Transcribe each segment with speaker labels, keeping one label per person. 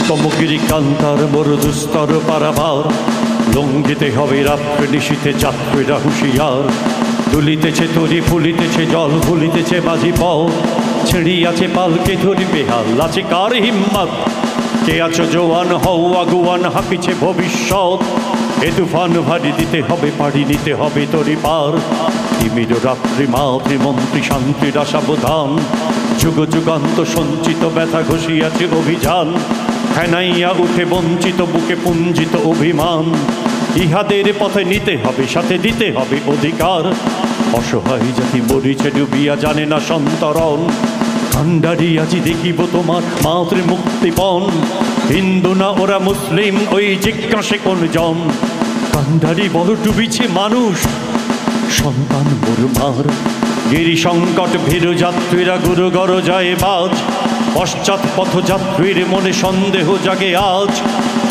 Speaker 1: দুর্গমগিরি কান্তার মরুদুস্তর পারাবার, লঙ্ঘিতে হবে রাত্রে নিশীথে যাত্রীরা হুঁশিয়ার। দুলিতেছে তরি ফুলিতেছে জল ভুলিতেছে বাজি পথ, ছিঁড়িয়াছে পালকে ধরিবে হাল আছে কার হিম্মত। কে আছো জোয়ান হও আগুয়ান হাঁপিছে ভবিষ্যৎ, এ তুফান ভারী দিতে হবে পাড়ি নিতে হবে তরি পার। তিমির রাত্রি মাতৃমন্ত্রী শান্তির সাবধান, যুগ যুগান্ত সঞ্চিত ব্যথা ঘষিয়াছে অভিযান। ফেনাইয়া উঠে বঞ্চিত বুকে পুঞ্জিত অভিমান, ইহাদের পথে নিতে হবে সাথে দিতে হবে অধিকার। অসহায় জাতি মরিছে ডুবিয়া জানে না সন্তরণ, কান্ডারি আজি দেখিব তোমার মাতৃ মুক্তিপণ। হিন্দু না ওরা মুসলিম ওই জিজ্ঞাসে কোন জন, কান্ডারি বল ডুবিছে মানুষ সন্তান মোরমার। গিরি সংকট ভীরু যাত্রীরা গুরু গর যায় বাজ, পশ্চাৎ পথযাত্রীর মনে সন্দেহ জাগে আজ।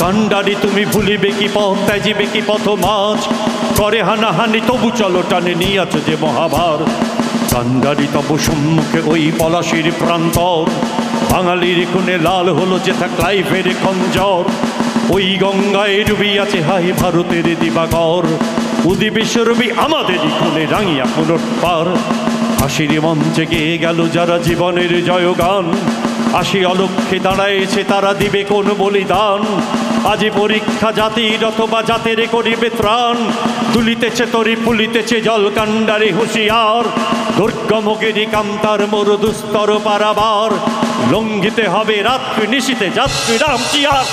Speaker 1: কান্ডারি তুমি ভুলিবে কি পথ ত্যাজিবে কি পথ মাঝ, করে হানাহানি তবু চলো টানে নিয়াছ যে মহাভার। কান্ডারি তব সম্মুখে ওই পলাশির প্রান্তর, বাঙালির খুনে লাল হলো যেথা ক্লাইভের খঞ্জর। ওই গঙ্গায় ডুবিয়াছে হাই ভারতের দিবাকর, উদি বিশ্বরবি আমাদেরই খুনে রাঙিয়া পুনর্বার। হাসির মঞ্চে গেয়ে গেল যারা জীবনের জয়গান, আসি অলক্ষ্যে দাঁড়াইছে তারা দিবে কোন বলিদান। আজি পরীক্ষা জাতির অথবা জাতের করিবে ত্রাণ, তুলিতেছে তরি ফুলিতেছে জল কান্ডারি হুঁশিয়ার। দুর্গমগিরি কান্তার মরুদুস্তর পারাবার, লঙ্ঘিতে হবে রাত্রি নিশীথে যাত্রী রাম চিয়ার।